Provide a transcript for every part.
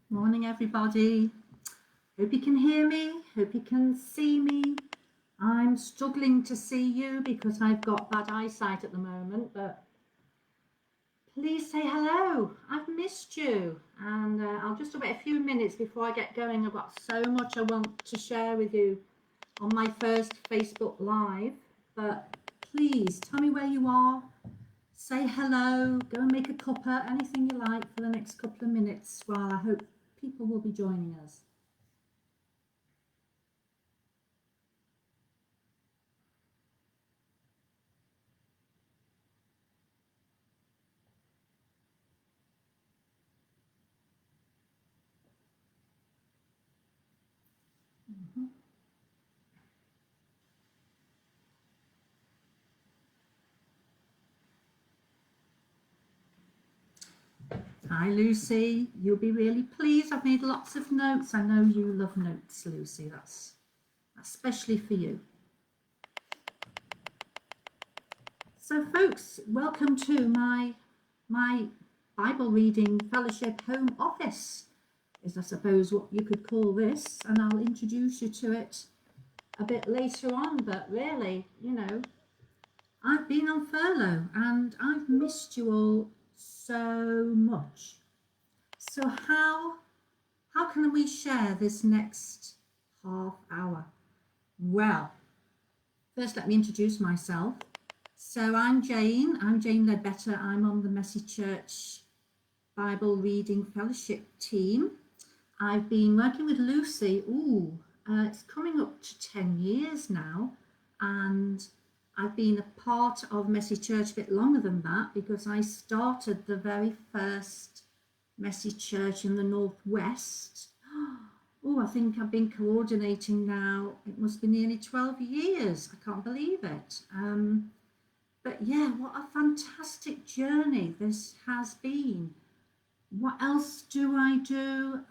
Morning, everybody. Hope you can hear me. Hope you can see me. I'm struggling to see you because I've got bad eyesight at the moment, but please say hello. I've missed you. And I'll just wait a few minutes before I get going. I've got so much I want to share with you on my first Facebook Live. But please tell me where you are. Say hello. Go and make a cuppa, anything you like for the next couple of minutes while I hope people will be joining us. Hi, Lucy. You'll be really pleased. I've made lots of notes. I know you love notes, Lucy. That's especially for you. So, folks, welcome to my Bible reading fellowship home office, is I suppose what you could call this, and I'll introduce you to it a bit later on. But really, I've been on furlough and I've missed you all so much. So how can we share this next half hour? Well, first let me introduce myself. So I'm Jane Leadbetter. I'm on the Messy Church Bible Reading Fellowship team. I've been working with Lucy, it's coming up to 10 years now, and I've been a part of Messy Church a bit longer than that because I started the very first Messy Church in the Northwest. I think I've been coordinating now, it must be nearly 12 years. I can't believe it. But yeah, what a fantastic journey this has been. What else do I do?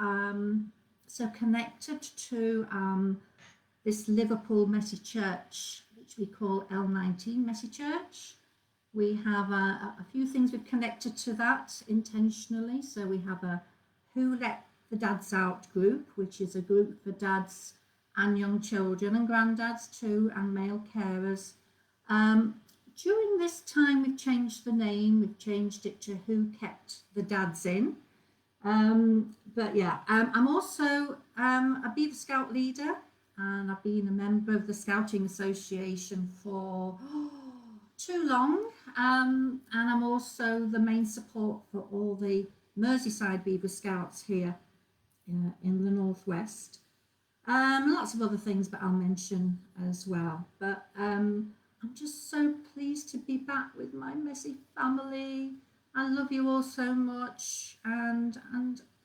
So connected to this Liverpool Messy Church, which we call L19 Messy Church. We have a few things we've connected to that intentionally. So we have a Who Let the Dads Out group, which is a group for dads and young children and granddads too, and male carers. During this time, we've changed the name. We've changed it to Who Kept the Dads In. But yeah, I'm also a Beaver Scout leader, and I've been a member of the Scouting Association for too long. And I'm also the main support for all the Merseyside Beaver Scouts here in the Northwest. Lots of other things, but I'll mention as well. But I'm just so pleased to be back with my Messy family. I love you all so much, and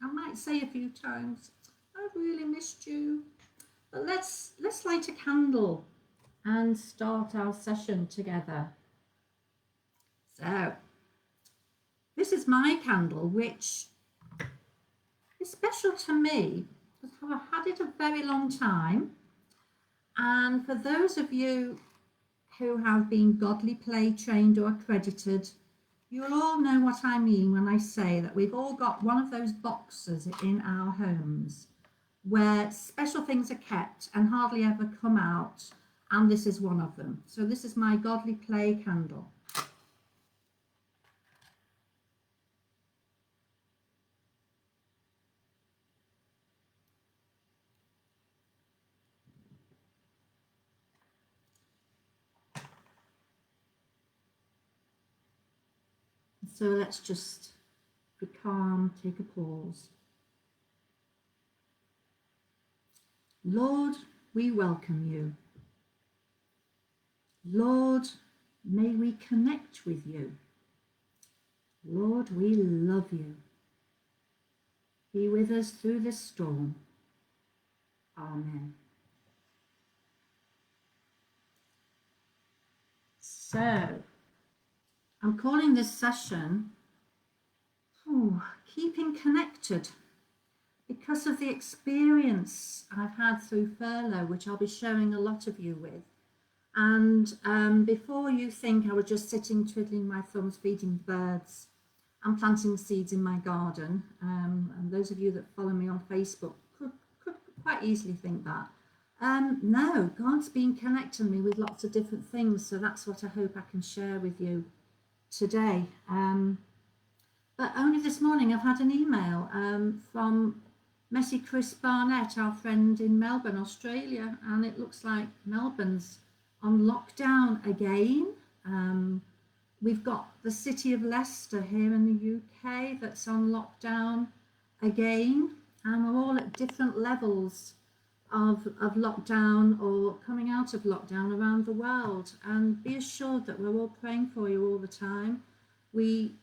I might say a few times, I've really missed you. But let's light a candle and start our session together. So, this is my candle, which is special to me because I've had it a very long time. And for those of you who have been godly play trained or accredited, you'll all know what I mean when I say that we've all got one of those boxes in our homes where special things are kept and hardly ever come out, and this is one of them. So this is my godly play candle. So let's just be calm, take a pause. Lord, we welcome you. Lord, may we connect with you. Lord, we love you. Be with us through this storm. Amen. So, I'm calling this session Keeping Connected, because of the experience I've had through furlough, which I'll be sharing a lot of you with. And before you think I was just sitting twiddling my thumbs feeding birds, I'm planting seeds in my garden, and those of you that follow me on Facebook could quite easily think that. No, God's been connecting me with lots of different things, so that's what I hope I can share with you today. But only this morning I've had an email from Messy Chris Barnett, our friend in Melbourne, Australia, and it looks like Melbourne's on lockdown again. We've got the city of Leicester here in the UK that's on lockdown again, and we're all at different levels of lockdown or coming out of lockdown around the world. And be assured that we're all praying for you all the time. We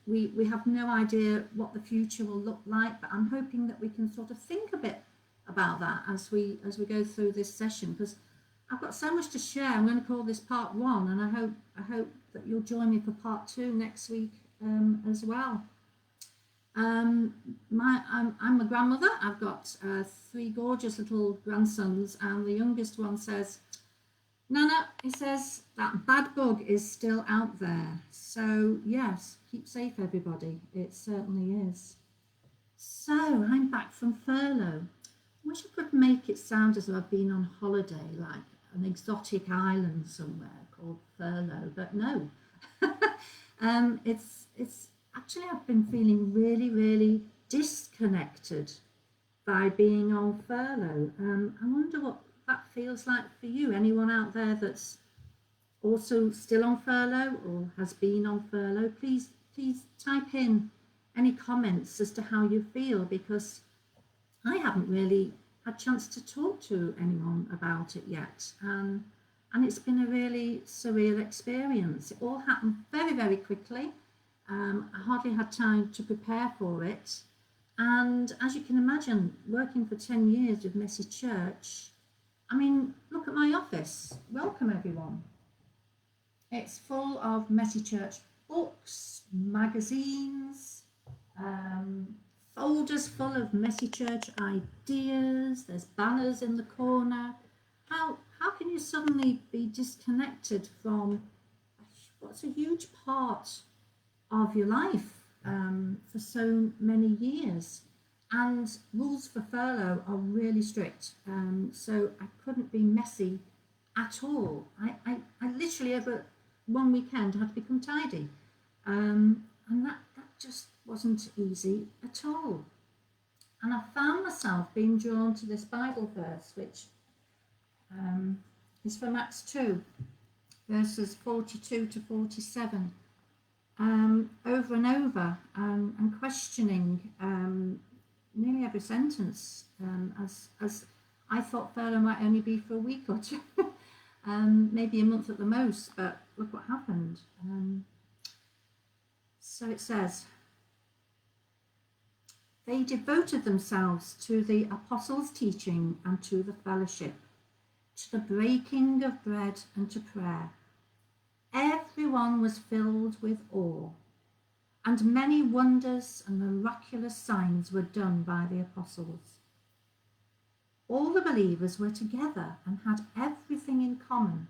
have no idea what the future will look like, but I'm hoping that we can sort of think a bit about that as we go through this session, because I've got so much to share. I'm going to call this part one, and I hope that you'll join me for part two next week as well. I'm a grandmother. I've got three gorgeous little grandsons, and the youngest one says, Nana, he says, that bad bug is still out there. So yes, keep safe everybody. It certainly is. So I'm back from furlough. I wish I could make it sound as though I've been on holiday, like an exotic island somewhere called furlough, but no. It's actually, I've been feeling really disconnected by being on furlough. I wonder what that feels like for you. Anyone out there that's also still on furlough or has been on furlough, please type in any comments as to how you feel, because I haven't really had a chance to talk to anyone about it yet. And it's been a really surreal experience. It all happened very quickly. I hardly had time to prepare for it. And as you can imagine, working for 10 years with Messy Church, I mean, look at my office. Welcome, everyone. It's full of Messy Church books, magazines, folders full of Messy Church ideas. There's banners in the corner. How can you suddenly be disconnected from what's a huge part of your life for so many years? And rules for furlough are really strict, so I couldn't be messy at all. I literally over one weekend had to become tidy, and that just wasn't easy at all. And I found myself being drawn to this Bible verse, which is from Acts 2, verses 42 to 47, over and over, and questioning nearly every sentence, as I thought furlough might only be for a week or two, maybe a month at the most, but look what happened. So it says, they devoted themselves to the apostles' teaching and to the fellowship, to the breaking of bread and to prayer. Everyone was filled with awe, and many wonders and miraculous signs were done by the apostles. All the believers were together and had everything in common.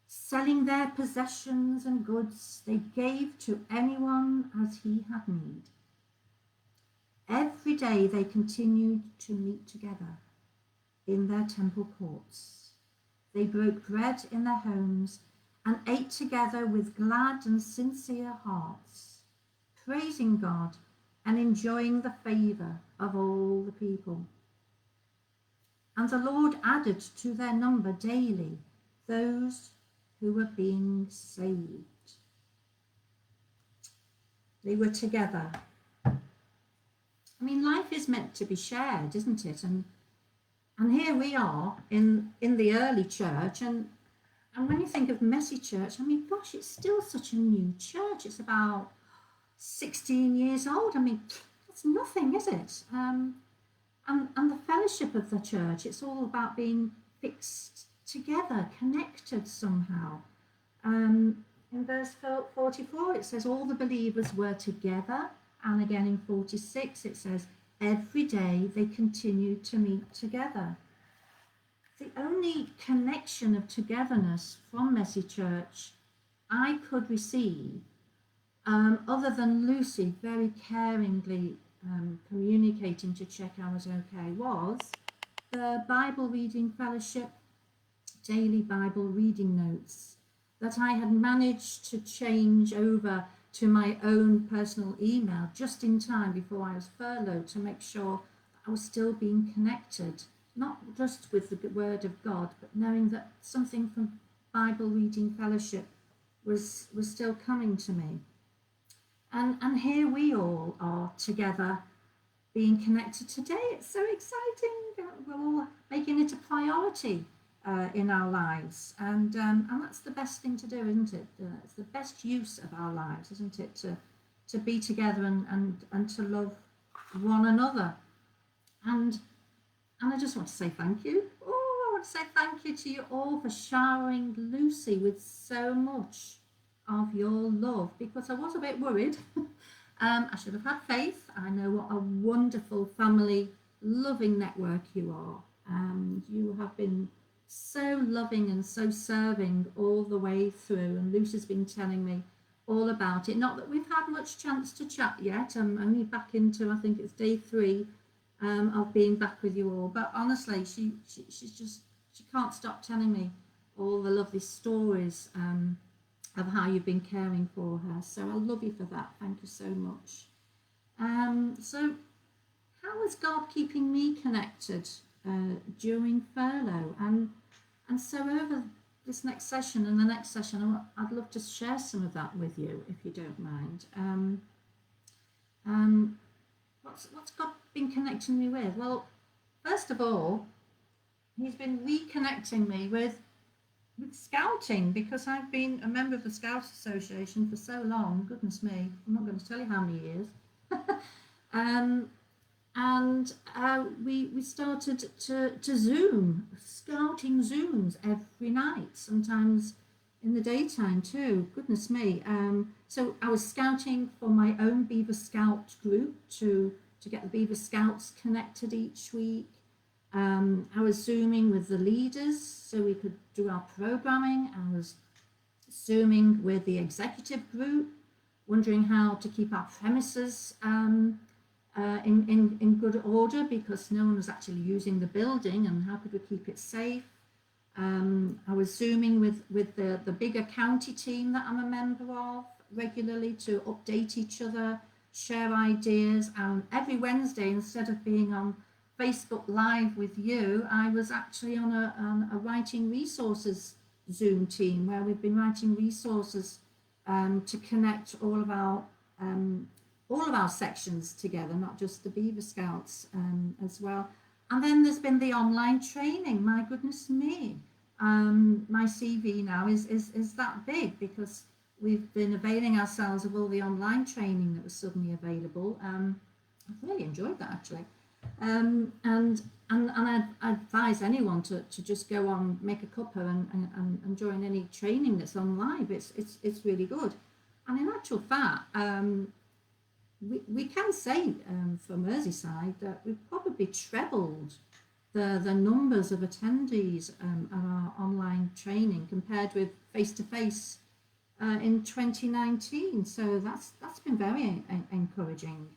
Selling their possessions and goods, they gave to anyone as he had need. Every day they continued to meet together in their temple courts. They broke bread in their homes and ate together with glad and sincere hearts, praising God and enjoying the favour of all the people. And the Lord added to their number daily those who were being saved. They were together. I mean, life is meant to be shared, isn't it? And here we are in the early church, and when you think of Messy Church, I mean, gosh, it's still such a new church. It's about 16 years old. I mean, that's nothing, is it? And the fellowship of the church, it's all about being fixed together, connected somehow. In verse 44, it says all the believers were together. And again in 46, it says every day they continued to meet together. The only connection of togetherness from Messy Church I could receive other than Lucy very caringly communicating to check I was okay, was the Bible Reading Fellowship daily Bible reading notes that I had managed to change over to my own personal email just in time before I was furloughed to make sure that I was still being connected, not just with the Word of God, but knowing that something from Bible Reading Fellowship was still coming to me. And here we all are together being connected today. It's so exciting. We're all making it a priority in our lives, and that's the best thing to do, isn't it? It's the best use of our lives, isn't it, to be together and to love one another. And I just want to say thank you. Oh, I want to say thank you to you all for showering Lucy with so much of your love, because I was a bit worried. I should have had faith. I know what a wonderful family, loving network you are. You have been so loving and so serving all the way through. And Lucy's been telling me all about it. Not that we've had much chance to chat yet. I'm only back into, I think it's day 3 of being back with you all. But honestly, she can't stop telling me all the lovely stories of how you've been caring for her. So I love you for that. Thank you so much. So how is God keeping me connected during furlough? And so over this next session and the next session, I'd love to share some of that with you, if you don't mind. What's God been connecting me with? Well, first of all, he's been reconnecting me with scouting, because I've been a member of the Scout Association for so long. Goodness me, I'm not going to tell you how many years. And we started to Zoom, scouting Zooms every night, sometimes in the daytime too. Goodness me. So I was scouting for my own Beaver Scout group to get the Beaver Scouts connected each week. I was Zooming with the leaders so we could do our programming. I was Zooming with the executive group, wondering how to keep our premises in good order, because no one was actually using the building, and how could we keep it safe. I was Zooming with the bigger county team that I'm a member of regularly to update each other, share ideas. And every Wednesday, instead of being on Facebook Live with you, I was actually on a writing resources Zoom team where we've been writing resources to connect all of our sections together, not just the Beaver Scouts as well. And then there's been the online training. My goodness me, my CV now is that big, because we've been availing ourselves of all the online training that was suddenly available. I've really enjoyed that, actually. And I advise anyone to just go on, make a cuppa and join any training that's on live. It's really good. And in actual fact, we can say for Merseyside that we've probably trebled the numbers of attendees at our online training compared with face-to-face in 2019. So that's been very encouraging,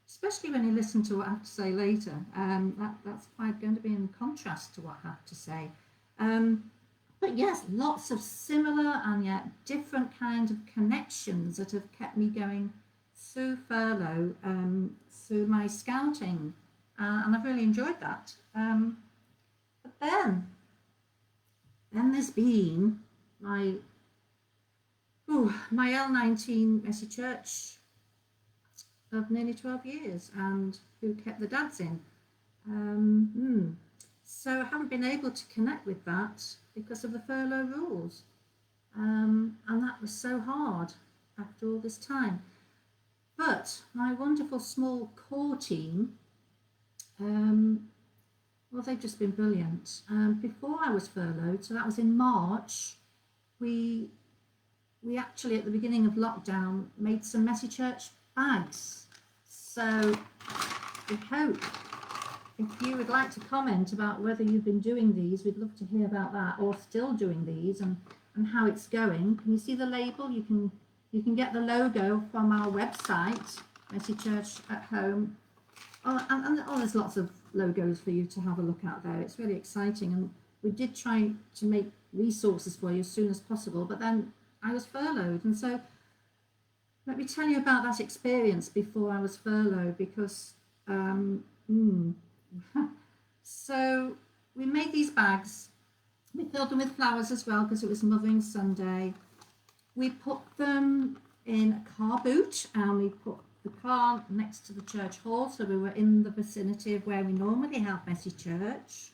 especially when you listen to what I have to say later. That's quite going to be in contrast to what I have to say. But yes, lots of similar and yet different kinds of connections that have kept me going through furlough, through my scouting, and I've really enjoyed that. But then there's been my L19 Messy Church of nearly 12 years, and who kept the dads in. So I haven't been able to connect with that because of the furlough rules, and that was so hard after all this time. But my wonderful small core team, well, they've just been brilliant. Before I was furloughed, so that was in March, we actually at the beginning of lockdown made some Messy Church bags. So we hope, if you would like to comment about whether you've been doing these, we'd love to hear about that, or still doing these, and how it's going. Can you see the label? You can You can get the logo from our website, Messy Church at Home. There's lots of logos for you to have a look at there. It's really exciting, and we did try to make resources for you as soon as possible, but then I was furloughed, and so let me tell you about that experience before I was furloughed, because so we made these bags. We filled them with flowers as well because it was Mothering Sunday. We put them in a car boot, and we put the car next to the church hall, so we were in the vicinity of where we normally have Messy Church.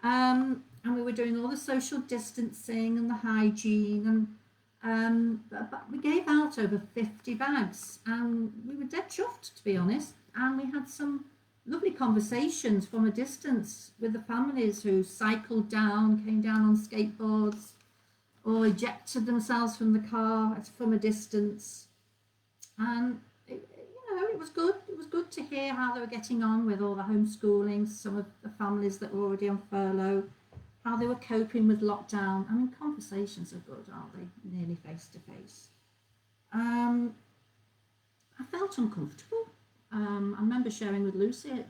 And we were doing all the social distancing and the hygiene, and but we gave out over 50 bags, and we were dead chuffed, to be honest. And we had some lovely conversations from a distance with the families who cycled down, came down on skateboards, or ejected themselves from the car from a distance. And it was good. It was good to hear how they were getting on with all the homeschooling, some of the families that were already on furlough, how they were coping with lockdown. I mean, conversations are good, aren't they? Nearly face to face. I felt uncomfortable. I remember sharing with Lucy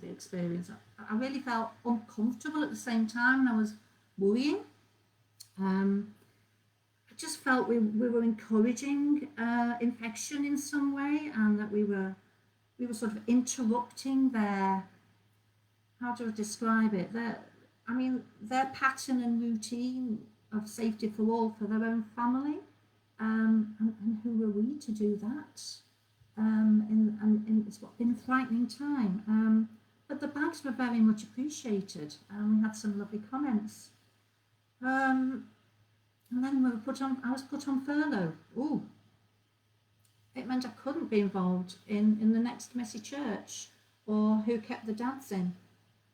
the experience. I really felt uncomfortable at the same time, and I was worrying. I just felt we were encouraging infection in some way, and that we were sort of interrupting their, how do I describe it? Their pattern and routine of safety for all for their own family, and who were we to do that? It's been a frightening time. But the bags were very much appreciated, and we had some lovely comments. And then I was put on furlough. Ooh. It meant I couldn't be involved in the next Messy Church, or who kept the dads in.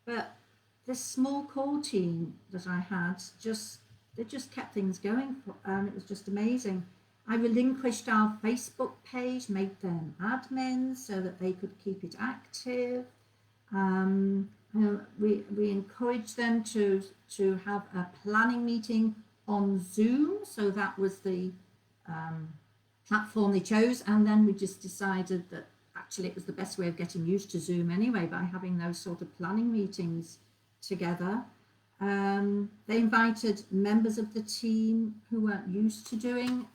But this small core team that I had, they just kept things going, and it was just amazing. I relinquished our Facebook page, made them admins so that they could keep it active. We encouraged them to have a planning meeting on Zoom, so that was the platform they chose. And then we just decided that actually it was the best way of getting used to Zoom anyway, by having those sort of planning meetings together. They invited members of the team who weren't used to doing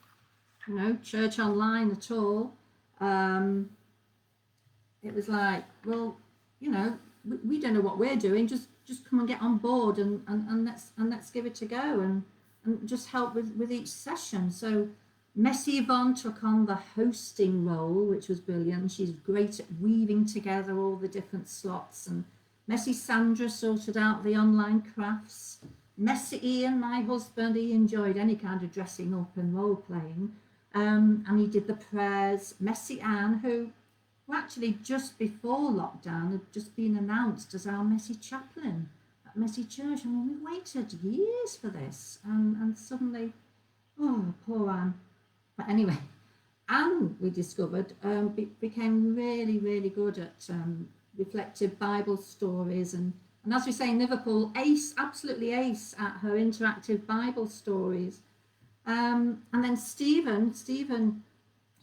church online at all. It was like, well, we don't know what we're doing, just come and get on board, and let's give it a go, and just help with each session. So Messy Yvonne took on the hosting role, which was brilliant. She's great at weaving together all the different slots, and Messy Sandra sorted out the online crafts. Messy Ian, my husband, he enjoyed any kind of dressing up and role playing, and he did the prayers. Messy Anne, who actually just before lockdown had just been announced as our Messy chaplain at Messy Church. I mean, we waited years for this, and suddenly, oh, poor Anne. But anyway, Anne, we discovered, became really, really good at reflective Bible stories, and as we say in Liverpool, absolutely ace at her interactive Bible stories. And then Stephen,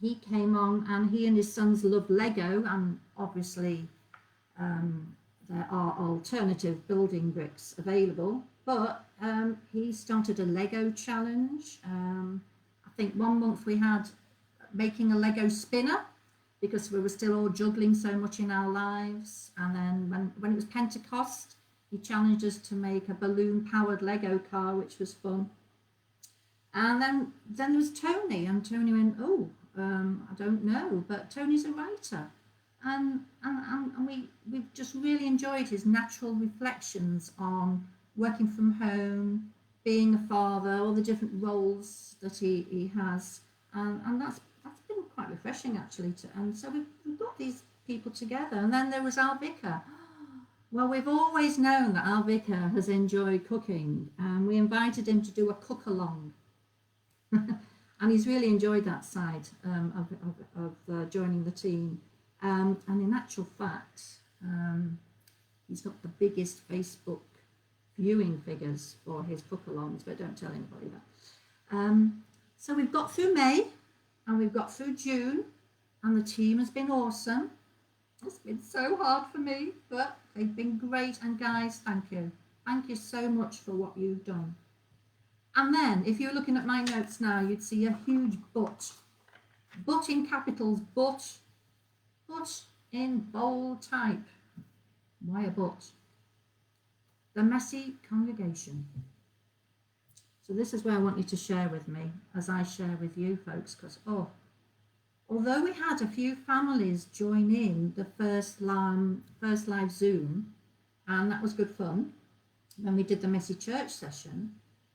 he came on, and he and his sons love Lego, and obviously there are alternative building bricks available, but he started a Lego challenge. I think one month we had making a Lego spinner, because we were still all juggling so much in our lives. And then when it was Pentecost, he challenged us to make a balloon powered Lego car, which was fun. And then there was Tony, and Tony went, I don't know, but Tony's a writer. And we've just really enjoyed his natural reflections on working from home, being a father, all the different roles that he has. And that's been quite refreshing, actually. And so we've got these people together. And then there was our vicar. Well, we've always known that our vicar has enjoyed cooking, and we invited him to do a cook-along. And he's really enjoyed that side of joining the team. And in actual fact, he's got the biggest Facebook viewing figures for his cook-alongs, but don't tell anybody that. So we've got through May, and we've got through June, and the team has been awesome. It's been so hard for me, but they've been great. And guys, thank you. Thank you so much for what you've done. And then, if you're looking at my notes now, you'd see a huge but. But in capitals, but in bold type. Why a but? The messy congregation. So this is where I want you to share with me as I share with you folks, because although we had a few families join in the first live Zoom, and that was good fun when we did the messy church session,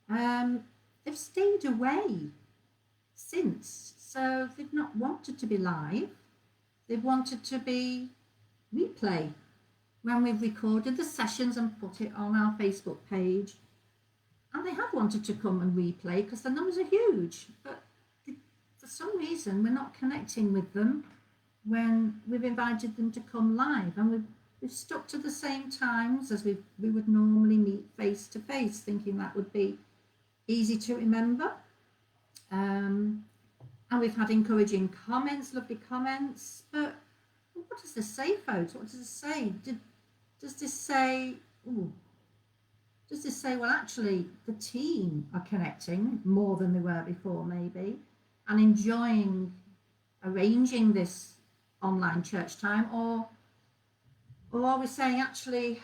they've stayed away since. So they've not wanted to be live. They've wanted to be replay when we've recorded the sessions and put it on our Facebook page. And they have wanted to come and replay because the numbers are huge. But for some reason, we're not connecting with them when we've invited them to come live. And we've stuck to the same times as we would normally meet face to face, thinking that would be easy to remember. And we've had encouraging comments, lovely comments. But what does this say, folks? What does this say? Does this say, well, actually, the team are connecting more than they were before, maybe, and enjoying arranging this online church time? Or are we saying, actually,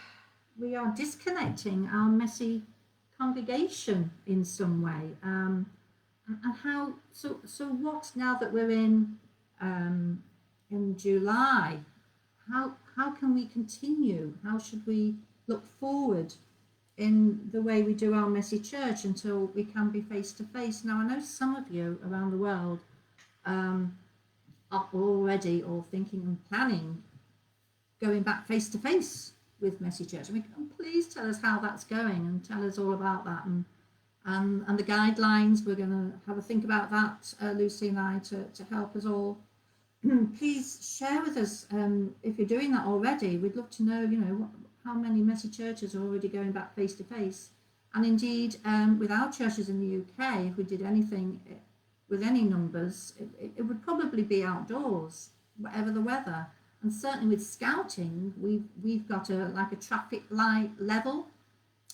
we are disconnecting our messy congregation in some way? And how, so what, now that we're in July, how can we continue? How should we look forward in the way we do our messy church until we can be face to face? Now, I know some of you around the world are already all thinking and planning going back face to face with messy church. I mean, please tell us how that's going and tell us all about that, and the guidelines. We're going to have a think about that, Lucy and I, to help us all. Please share with us if you're doing that already. We'd love to know, how many messy churches are already going back face to face. And indeed, with our churches in the UK, if we did anything with any numbers, it would probably be outdoors, whatever the weather. And certainly with scouting, we've got a traffic light level.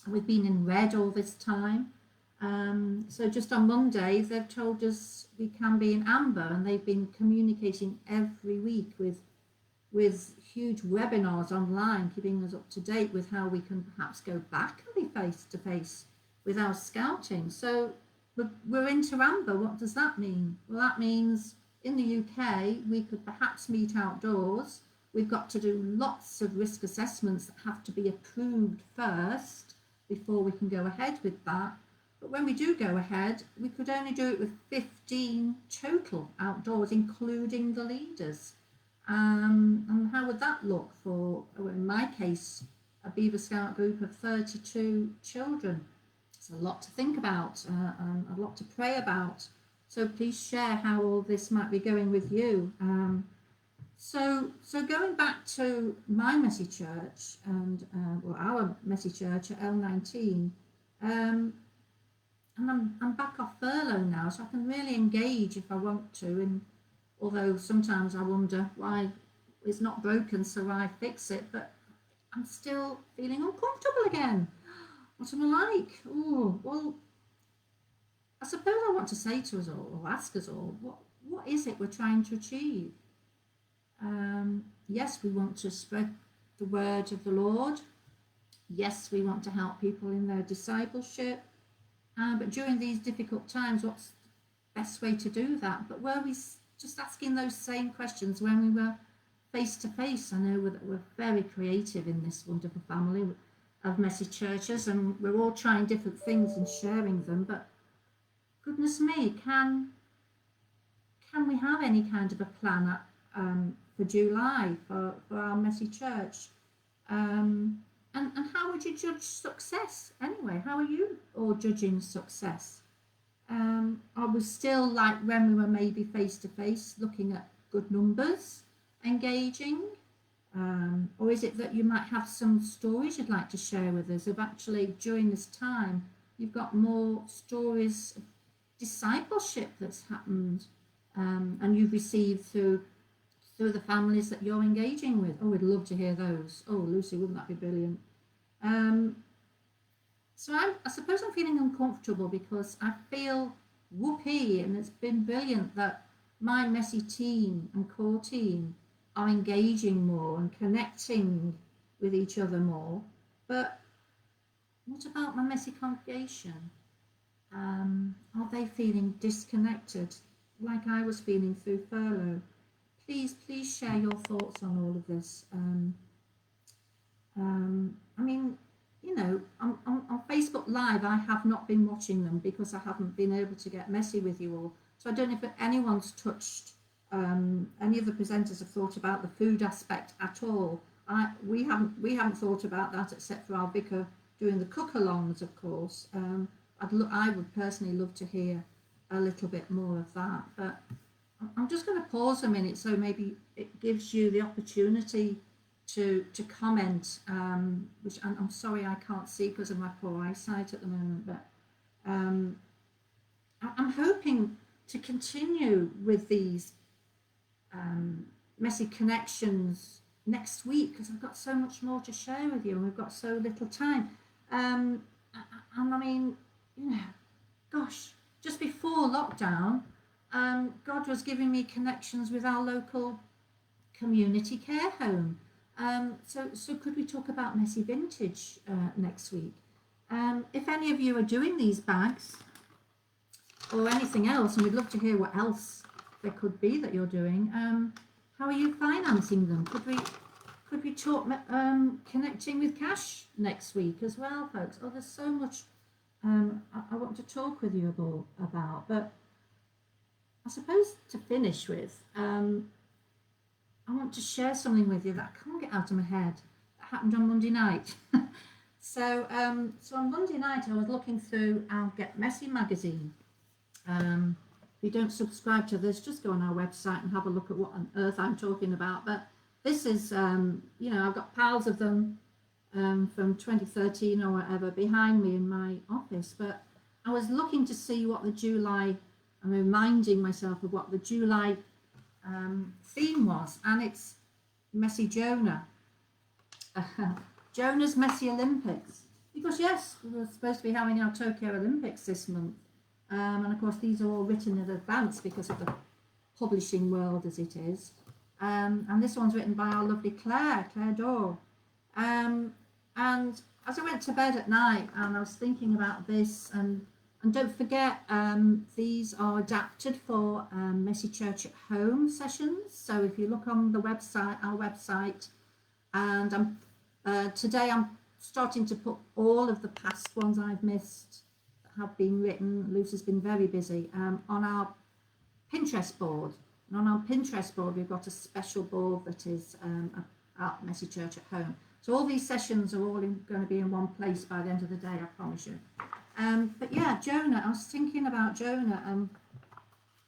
We've been in red all this time. So just on Monday, they've told us we can be in amber, and they've been communicating every week with huge webinars online, keeping us up to date with how we can perhaps go back and be face to face with our scouting. So we're into amber. What does that mean? Well, that means in the UK, we could perhaps meet outdoors. We've got to do lots of risk assessments that have to be approved first before we can go ahead with that. But when we do go ahead, we could only do it with 15 total outdoors, including the leaders. And how would that look for, in my case, a Beaver Scout group of 32 children? It's a lot to think about and a lot to pray about. So please share how all this might be going with you. So going back to my messy church and our messy church at L19, and I'm back off furlough now, so I can really engage if I want to. And although sometimes I wonder why it's not broken, so why fix it? But I'm still feeling uncomfortable again. What am I like? Oh, well, I suppose I want to say to us all, or ask us all, what is it we're trying to achieve? Yes, we want to spread the word of the Lord. Yes, we want to help people in their discipleship. But during these difficult times, what's the best way to do that? But were we just asking those same questions when we were face to face? I know we're very creative in this wonderful family of messy churches, and we're all trying different things and sharing them. But goodness me, can we have any kind of a plan for July for our messy church? And how would you judge success anyway? How are you all judging success? Are we still like when we were maybe face to face, looking at good numbers, engaging? Or is it that you might have some stories you'd like to share with us of actually during this time, you've got more stories of discipleship that's happened and you've received through the families that you're engaging with. Oh, we'd love to hear those. Oh, Lucy, wouldn't that be brilliant? Um, so I suppose I'm feeling uncomfortable because I feel whoopee, and it's been brilliant that my messy team and core team are engaging more and connecting with each other more. But what about my messy congregation? Are they feeling disconnected like I was feeling through furlough? Please share your thoughts on all of this. I mean, you know, on Facebook Live, I have not been watching them because I haven't been able to get messy with you all. So I don't know if anyone's touched, any of the presenters have thought about the food aspect at all. We haven't thought about that except for our vicar doing the cook-alongs, of course. I would personally love to hear a little bit more of that, but I'm just going to pause a minute so maybe it gives you the opportunity to comment, which I'm sorry I can't see because of my poor eyesight at the moment, but I'm hoping to continue with these messy connections next week because I've got so much more to share with you and we've got so little time. And I mean, you know, gosh, just before lockdown, God was giving me connections with our local community care home. So could we talk about messy vintage next week? If any of you are doing these bags or anything else, and we'd love to hear what else there could be that you're doing, how are you financing them? Could we talk connecting with cash next week as well, folks? Oh, there's so much I want to talk with you about, but I suppose to finish with, I want to share something with you that I can't get out of my head. That happened on Monday night. So on Monday night, I was looking through our Get Messy magazine. If you don't subscribe to this, just go on our website and have a look at what on earth I'm talking about. But this is, you know, I've got piles of them from 2013 or whatever behind me in my office. But I was looking to see what the July, I'm reminding myself of what the July theme was, and it's Messy Jonah. Jonah's Messy Olympics. Because yes, we're supposed to be having our Tokyo Olympics this month. And of course these are all written in advance because of the publishing world as it is. And this one's written by our lovely Claire Dorr. And as I went to bed at night and I was thinking about this, and don't forget, these are adapted for Messy Church at Home sessions. So if you look on the website, our website, and today I'm starting to put all of the past ones I've missed that have been written. Lucy's been very busy on our Pinterest board. And on our Pinterest board, we've got a special board that is at Messy Church at Home. So all these sessions are all going to be in one place by the end of the day, I promise you. But yeah, Jonah, I was thinking about Jonah,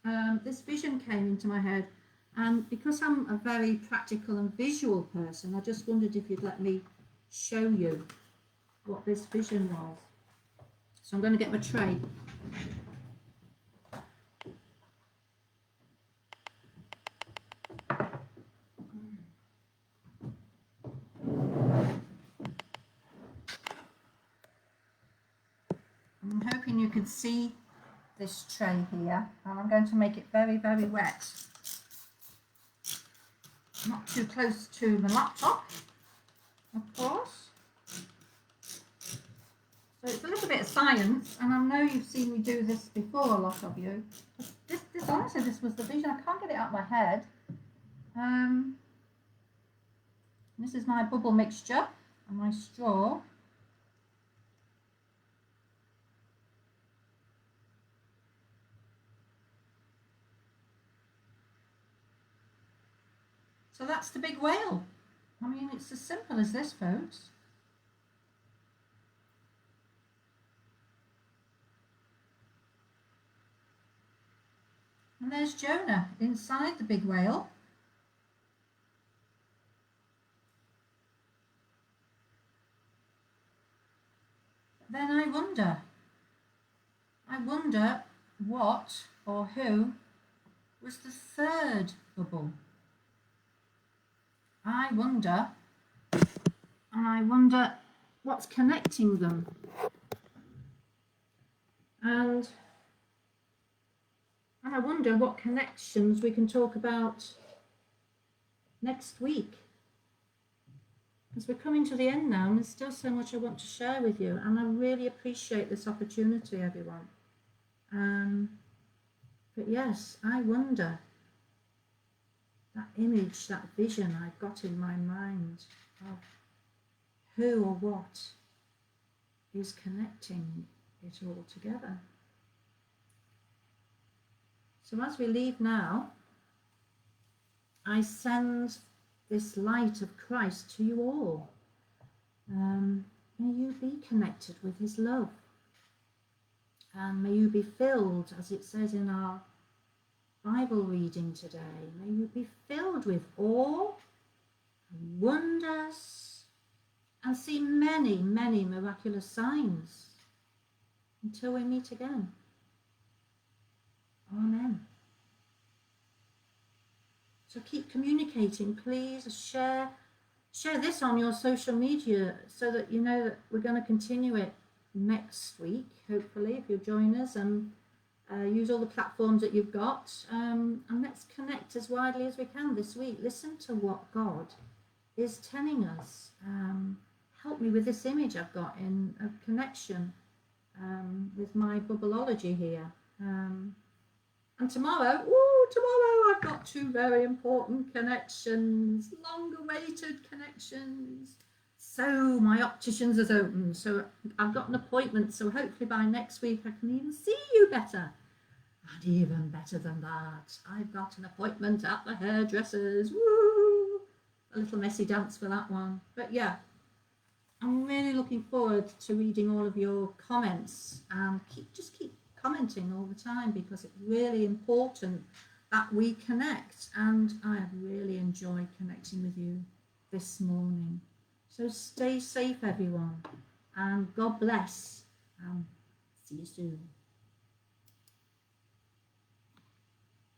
and this vision came into my head. And because I'm a very practical and visual person, I just wondered if you'd let me show you what this vision was. So I'm going to get my tray. I'm hoping you can see this tray here, and I'm going to make it very, very wet. Not too close to the laptop, of course. So it's a little bit of science, and I know you've seen me do this before, a lot of you. This honestly, this was the vision. I can't get it out of my head. This is my bubble mixture and my straw. So that's the big whale. I mean, it's as simple as this, folks. And there's Jonah inside the big whale. Then I wonder what or who was the third bubble. I wonder what's connecting them. And I wonder what connections we can talk about next week. As we're coming to the end now, and there's still so much I want to share with you, and I really appreciate this opportunity, everyone. But yes, I wonder, that image, that vision I've got in my mind of who or what is connecting it all together. So as we leave now, I send this light of Christ to you all. May you be connected with his love. And may you be filled, as it says in our Bible reading today, may you be filled with awe and wonders and see many, many miraculous signs until we meet again. Amen. So keep communicating, please. Share this on your social media so that you know that we're going to continue it next week, hopefully, if you'll join us, and use all the platforms that you've got, and let's connect as widely as we can this week. Listen to what God is telling us. Help me with this image I've got in a connection with my bubbleology here. And tomorrow I've got two very important connections, long-awaited connections. So my opticians has opened, so I've got an appointment, so hopefully by next week I can even see you better. And even better than that, I've got an appointment at the hairdressers. Woo! A little messy dance for that one. But yeah, I'm really looking forward to reading all of your comments, and just keep commenting all the time, because it's really important that we connect, and I have really enjoyed connecting with you this morning. So stay safe, everyone, and God bless, and see you soon.